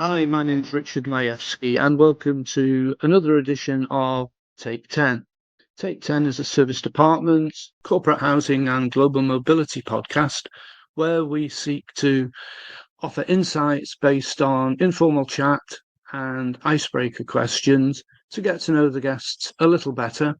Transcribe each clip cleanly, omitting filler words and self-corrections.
Hi, my name is Richard Majewski, and welcome to another edition of Take 10. Take 10 is a service department, corporate housing, and global mobility podcast where we seek to offer insights based on informal chat and icebreaker questions to get to know the guests a little better,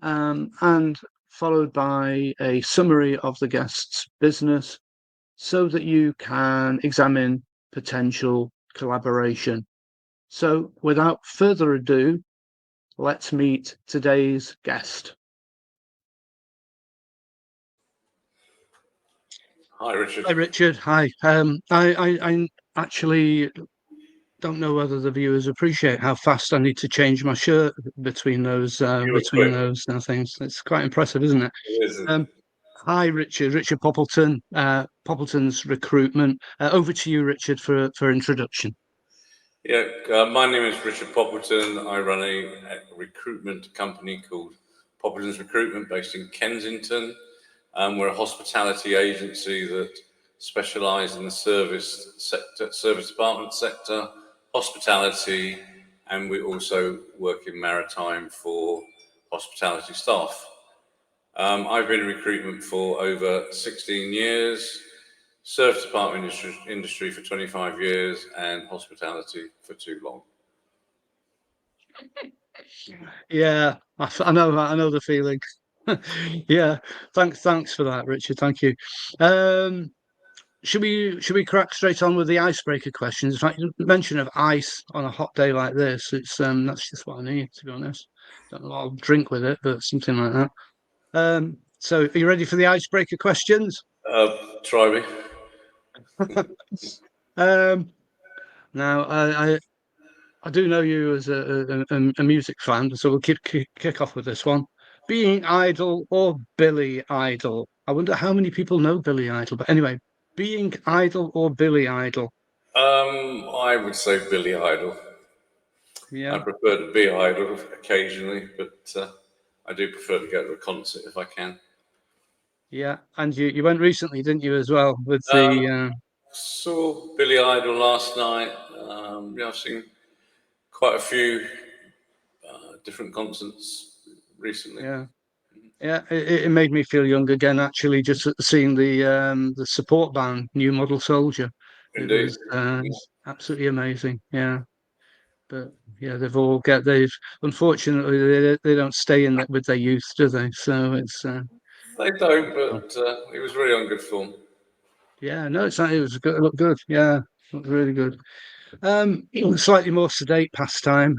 and followed by a summary of the guest's business so that you can examine potential collaboration. So, without further ado, let's meet today's guest. Hi, Richard. Hi, Richard. Hi. I actually don't know whether the viewers appreciate how fast I need to change my shirt between those things. It's quite impressive, isn't it? It is. Hi, Richard. Richard Poppleton, Poppleton's Recruitment. Over to you, Richard, for introduction. Yeah, my name is Richard Poppleton. I run a recruitment company called Poppleton's Recruitment based in Kensington. We're a hospitality agency that specialise in the service department sector, hospitality, and we also work in maritime for hospitality staff. I've been in recruitment for over 16 years. Service department industry for 25 years and hospitality for too long. Yeah, I know the feeling. Yeah, thanks for that, Richard. Thank you. Should we crack straight on with the icebreaker questions? In fact, mention of ice on a hot day like this, it's that's just what I need, to be honest. Don't know what I'll drink with it, but something like that. So are you ready for the icebreaker questions? Try me. Now I do know you as a music fan, so we'll kick off with this one. Being Idol or Billy Idol? I wonder how many people know Billy Idol, but anyway, being Idol or Billy Idol? I would say Billy Idol. Yeah, I prefer to be Idol occasionally, but I do prefer to go to a concert if I can. yeah. And you went recently, didn't you, as well, with the Saw Billy Idol last night. I've seen quite a few different concerts recently. yeah. Yeah, it made me feel young again, actually, just seeing the support band, New Model Soldier. It Indeed. was absolutely amazing. Yeah. But yeah, they've unfortunately they don't stay in that with their youth, do they? So it's They don't, but it was really on good form. yeah, no, it was good, it looked good. Yeah, looked really good. Slightly more sedate pastime.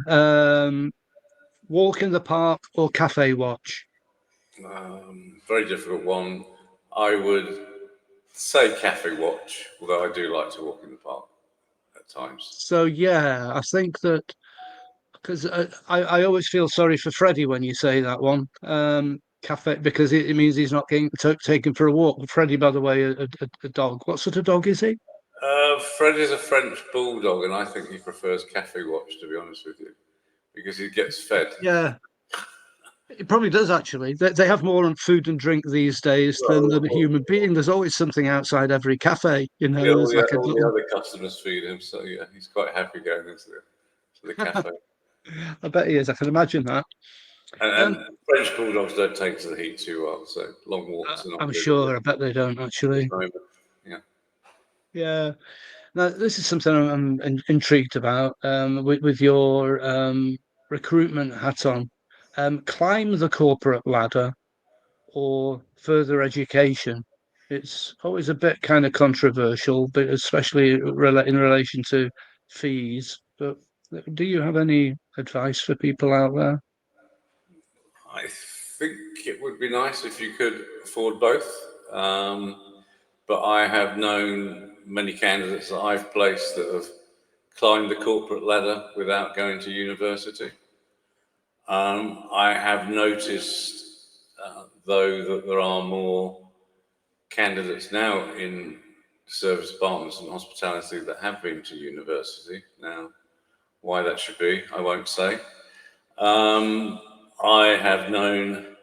Walk in the park or cafe watch? Very difficult one. I would say cafe watch, although I do like to walk in the park at times. So yeah, I think that because I always feel sorry for Freddie when you say that one. Cafe because it means he's not getting taken for a walk. Freddie, by the way, a dog. What sort of dog is he? Fred is a French bulldog, and I think he prefers cafe watch, to be honest with you, because he gets fed. Yeah, it probably does actually. They have more on food and drink these days than Well, the human being. There's always something outside every cafe. You know, yeah, there's like a all the little. other customers feed him, so yeah, he's quite happy going into the cafe. I bet he is. I can imagine that. And French bulldogs don't take to the heat too well, so long walks are not I'm good. sure. I bet they don't actually. Yeah. Yeah. Now, this is something I'm intrigued about with your recruitment hat on. Climb the corporate ladder or further education. It's always a bit kind of controversial, but especially in relation to fees. But do you have any advice for people out there? I think it would be nice if you could afford both. But I have known many candidates that I've placed that have climbed the corporate ladder without going to university. I have noticed, though, that there are more candidates now in service departments and hospitality that have been to university. Now, why that should be, I won't say. I have known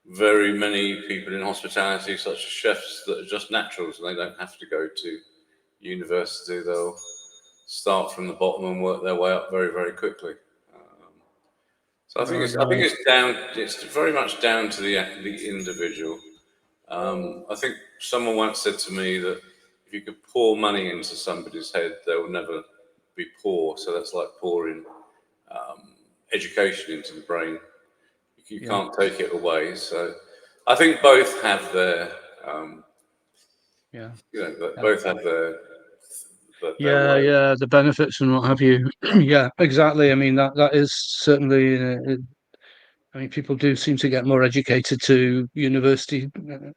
very many people in hospitality, such as chefs, that are just naturals and they don't have to go to university. They'll start from the bottom and work their way up very, very quickly. So I think Right. it's very much down to the individual. I think someone once said to me that if you could pour money into somebody's head, they will never be poor. So that's like pouring education into the brain. You Yeah. can't take it away. So I think both have their, Yeah. both have their Yeah, way. yeah, the benefits and what have you. Yeah, exactly. I mean, that is certainly. I mean, people do seem to get more educated to university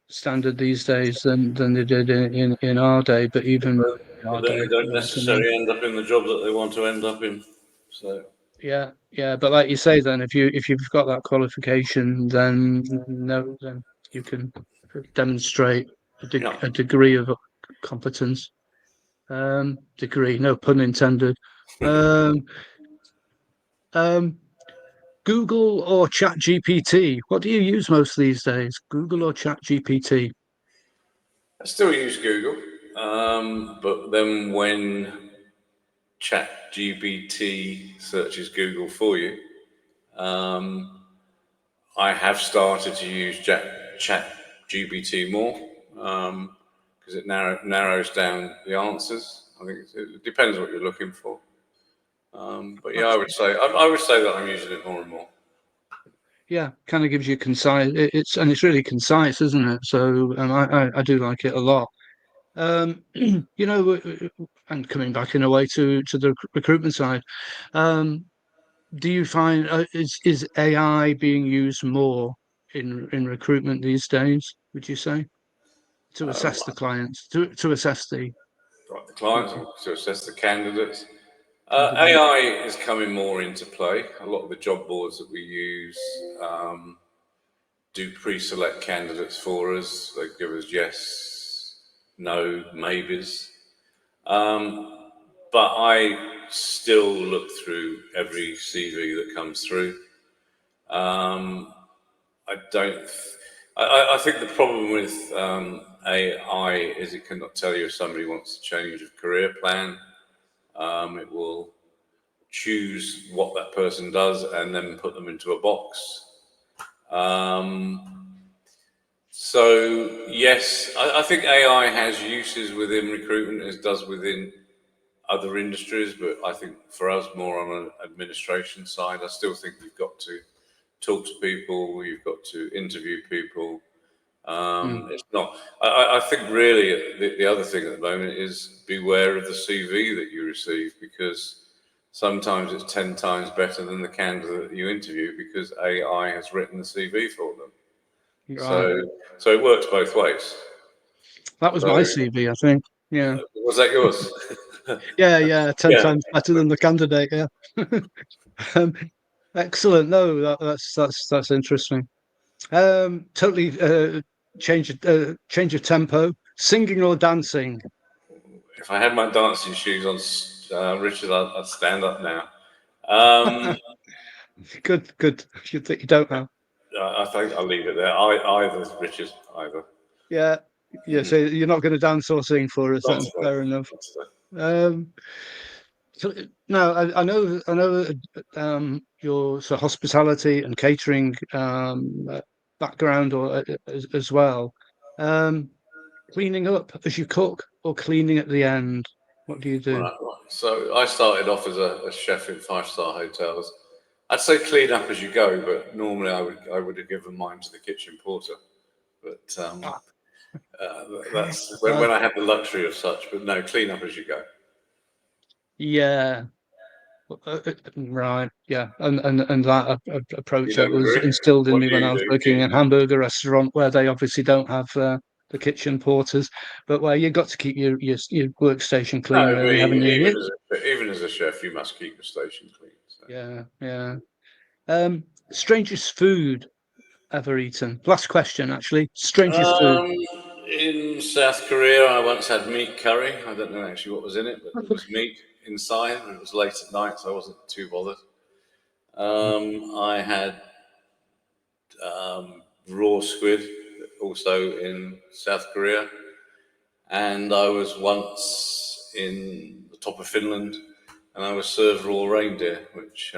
standard these days than they did in our day. But even in But our then day, they don't you know what I mean? necessarily end up in the job that they want to end up in. So Yeah, yeah. But like you say, then if you've got that qualification, then no, then you can demonstrate yeah. a degree of competence. Degree, no pun intended. Um, um, Google or Chat GPT? What do you use most these days? Google or Chat GPT? I still use Google, but then when ChatGPT searches Google for you, um, I have started to use ChatGPT more because it narrows down the answers. I think it depends what you're looking for. But yeah, That's, I would say that I'm using it more and more. yeah, kind of gives you concise. It's really concise, isn't it? So I do like it a lot. You know, and coming back in a way to the recruitment side, um, do you find is AI being used more in recruitment these days? Would you say to Um, assess the clients, to assess the like the clients people, to assess the candidates. candidates? AI is coming more into play. A lot of the job boards that we use do pre-select candidates for us. They give us yes, no, maybes. But I still look through every CV that comes through. Um, I don't. I think the problem with AI is it cannot tell you if somebody wants to change of career plan. It will choose what that person does and then put them into a box. Um, so yes, I think AI has uses within recruitment as does within other industries, but I think for us more on an administration side, I still think you've got to talk to people, you've got to interview people. Mm, It's not. I think really the other thing at the moment is beware of the CV that you receive because sometimes it's 10 times better than the candidate that you interview because AI has written the CV for them. right. So so it works both ways. That was So my CV, I think. Yeah. was that yours? Yeah, yeah, 10 Yeah. times better than the candidate, yeah. Um, excellent. No, that's interesting. Totally change of tempo. Singing or dancing? If I had my dancing shoes on, Richard, I'd stand up now. Um, Good, good. You don't have. I think I'll leave it there. Either, Richard, either. Yeah, yeah. Mm, So you're not going to dance or sing for us not then. today. Fair enough. Not today. Um, so no, I know your so hospitality and catering background or as well. Um, cleaning up as you cook or cleaning at the end? What do you do? Right, right. So I started off as a chef in five-star hotels. I'd say clean up as you go, but normally I would have given mine to the kitchen porter. But Ah, that's uh, when I had the luxury of such. But no, clean up as you go. yeah, right, yeah, and that You approach don't was agree? instilled in What me do when I you was do? working in a hamburger restaurant where they obviously don't have the kitchen porters, but where you got to keep your workstation No, clean, but really, haven't you? even as a chef, you must keep your station clean. So. Yeah, yeah. Strangest food ever eaten? Last question, actually. Strangest food. Um, in South Korea, I once had meat curry. I don't know actually what was in it, but it was meat inside. It was late at night, so I wasn't too bothered. I had raw squid also in South Korea, and I was once in the top of Finland, and I was served raw reindeer, which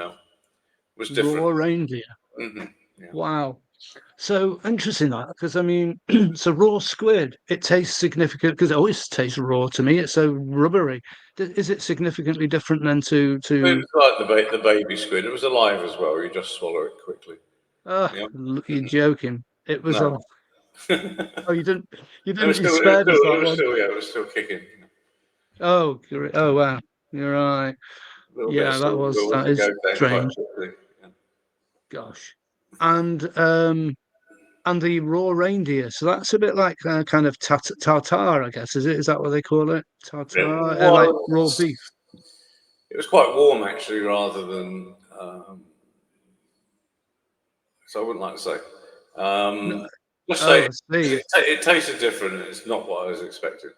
was different. Raw reindeer. Yeah. Wow. So interesting that, because I mean, so raw squid, it tastes significant because it always tastes raw to me. It's so rubbery. Is it significantly different than to It's like the baby squid. It was alive as well. You just swallow it quickly. Yeah. You're joking. It was No. oh, you didn't It was you still, it was spared us still, it that was one. still, yeah, it was still kicking. Oh wow. You're right. A little bit of Yeah, salt will that is go down quite strange. quickly. Yeah. Gosh. And the raw reindeer. So that's a bit like kind of tartar, I guess. Is it? Is that what they call it? It Tartar, like raw was, beef. it was quite warm actually, rather than. So I wouldn't like to say. No, Just say oh, I see. it tasted different. It's not what I was expecting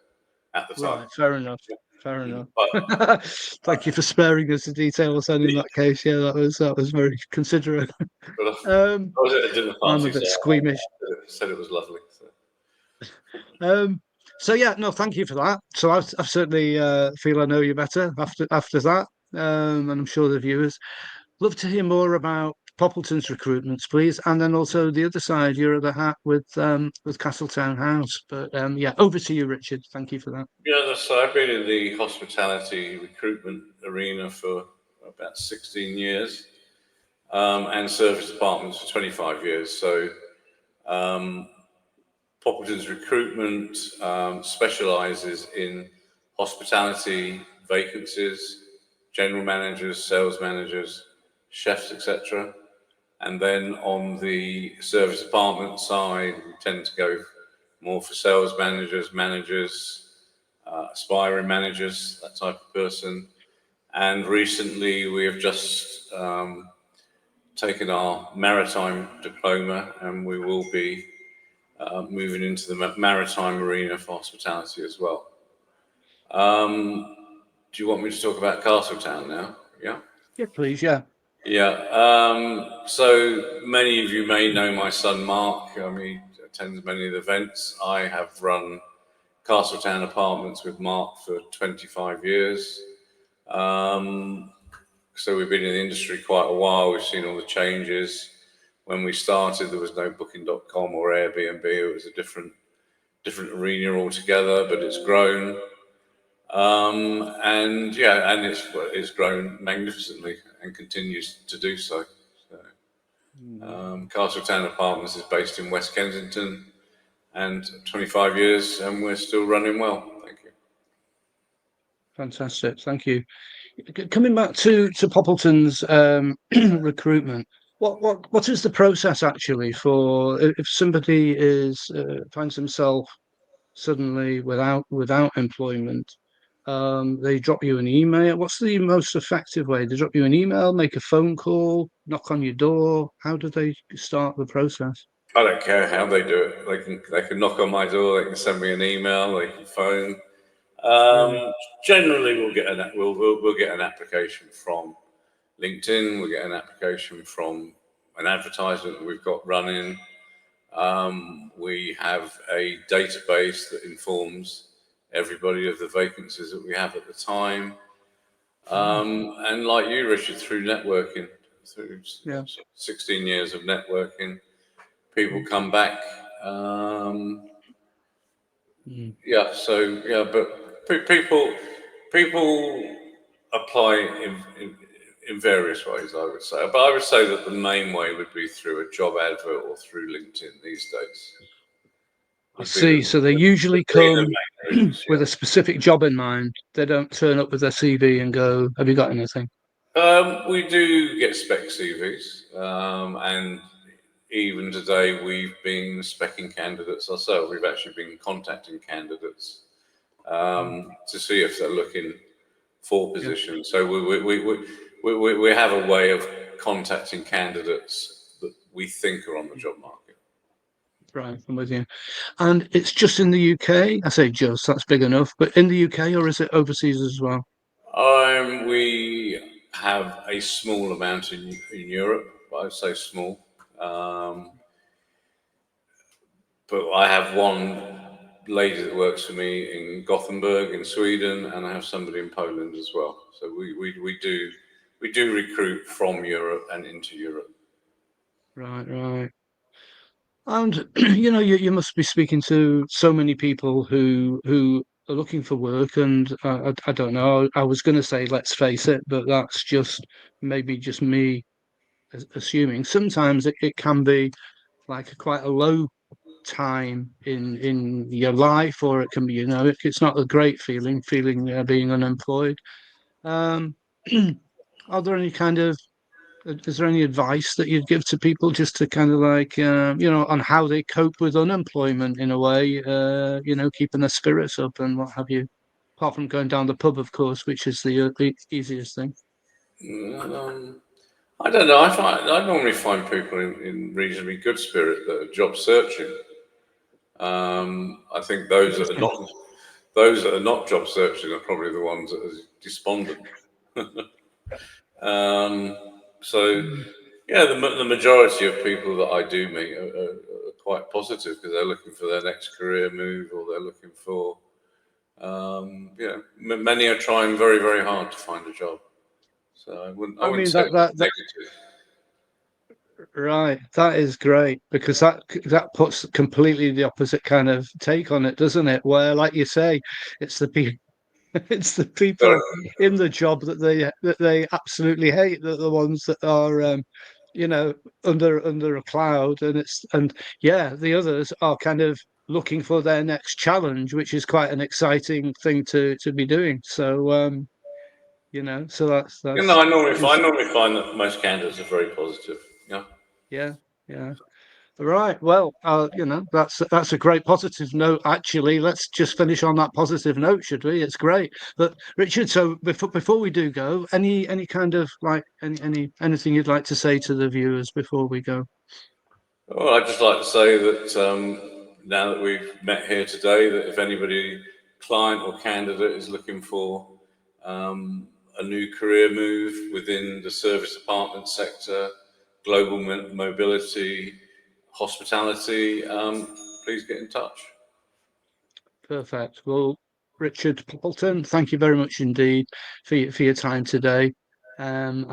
at the time. Right, fair enough. Fair enough. But, Thank you for sparing us the details. Then in that case, yeah, that was very considerate. but Um, I was at a dinner I'm a party, so bit I squeamish. said it was lovely. So. Um, so yeah, no, thank you for that. So I certainly feel I know you better after that, and I'm sure the viewers love to hear more about Poppleton's recruitments, please, and then also the other side, your other hat with Castletown House. But yeah, over to you, Richard. Thank you for that. Yeah, so I've been in the hospitality recruitment arena for about 16 years, and service departments for 25 years. So Poppleton's recruitment specialises in hospitality vacancies, general managers, sales managers, chefs, etc. And then on the service department side, we tend to go more for sales managers, aspiring managers, that type of person. And recently we have just taken our maritime diploma, and we will be moving into the maritime arena for hospitality as well. Do you want me to talk about Castletown now? Yeah. Yeah, please. Yeah. Yeah. So many of you may know my son Mark. He attends many of the events. I have run Castletown Apartments with Mark for 25 years. So we've been in the industry quite a while. We've seen all the changes. When we started, there was no Booking.com or Airbnb. It was a different arena altogether, but it's grown. And yeah, and it's grown magnificently and continues to do so. Castletown Apartments is based in West Kensington, and 25 years, and we're still running well. Thank you. Fantastic. Thank you. Coming back to Poppleton's recruitment, what is the process actually for if somebody is finds himself suddenly without employment? They drop you an email. What's the most effective way? They drop you an email, make a phone call, knock on your door. How do they start the process? I don't care how they do it. They can knock on my door. They can send me an email. They can phone. Really? Generally, we'll get an application from LinkedIn. We'll get an application from an advertisement that we've got running. We have a database that informs everybody of the vacancies that we have at the time. And like you, Richard, through networking, through Yeah. 16 years of networking, people come back. Yeah, so yeah, but people apply in various ways, I would say. But I would say that the main way would be through a job advert or through LinkedIn these days. I Would be the, see. So they usually would be the come main routes, with yeah. a specific job in mind. They don't turn up with their CV and go, "Have you got anything?" We do get spec CVs, and even today we've been specking candidates ourselves. We've actually been contacting candidates to see if they're looking for Yeah. positions. So we have a way of contacting candidates that we think are on the job market. Right, I'm with you. And it's just in the UK. I say just, that's big enough. But in the UK, or is it overseas as well? We have a small amount in Europe, but I'd say small. But I have lady that works for me in Gothenburg in Sweden, and I have somebody in Poland as well. So we do recruit from Europe and into Europe. Right. And you must be speaking to so many people who are looking for work, and I don't know. I was going to say, let's face it, but that's just maybe just me assuming. Sometimes it can be like quite a low time in your life, or it can be, it's not a great feeling being unemployed. Um, are there any kind of is there any advice that you'd give to people just to kind of like, on how they cope with unemployment in a way, keeping their spirits up and what have you? Apart from going down the pub, of course, which is the easiest thing. I don't know. I normally find people in reasonably good spirit that are job searching. I think Interesting. those that are not job searching are probably the ones that are despondent. So Mm. yeah, the majority of people that I do meet are quite positive because they're looking for their next career move, or they're looking for many are trying very, very hard to find a job. So I I wouldn't mean say it's that negative. right. That is great because that puts completely the opposite kind of take on it, doesn't it? Where, like you say, it's the people it's the Sorry? people in the job that they absolutely hate, that the ones that are you know under a cloud, and yeah, the others are kind of looking for their next challenge, which is quite an exciting thing to be doing. So so that's I just normally find that most candidates are very positive. Yeah. yeah, yeah. Right. Well, that's a great positive note. Actually, let's just finish on that positive note, should we? It's great. But Richard, so before we do go, any kind of like anything you'd like to say to the viewers before we go? Well, I'd just like to say that now that we've met here today, that if anybody, client or candidate, is looking for a new career move within the service apartment sector, global mobility, hospitality, please get in touch. Perfect. Well, Richard Poppleton, thank you very much indeed for your time today. And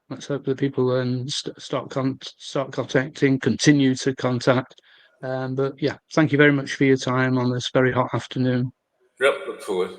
let's hope that people start contacting, continue to contact. But yeah, thank you very much for your time on this very hot afternoon. Yep, look forward.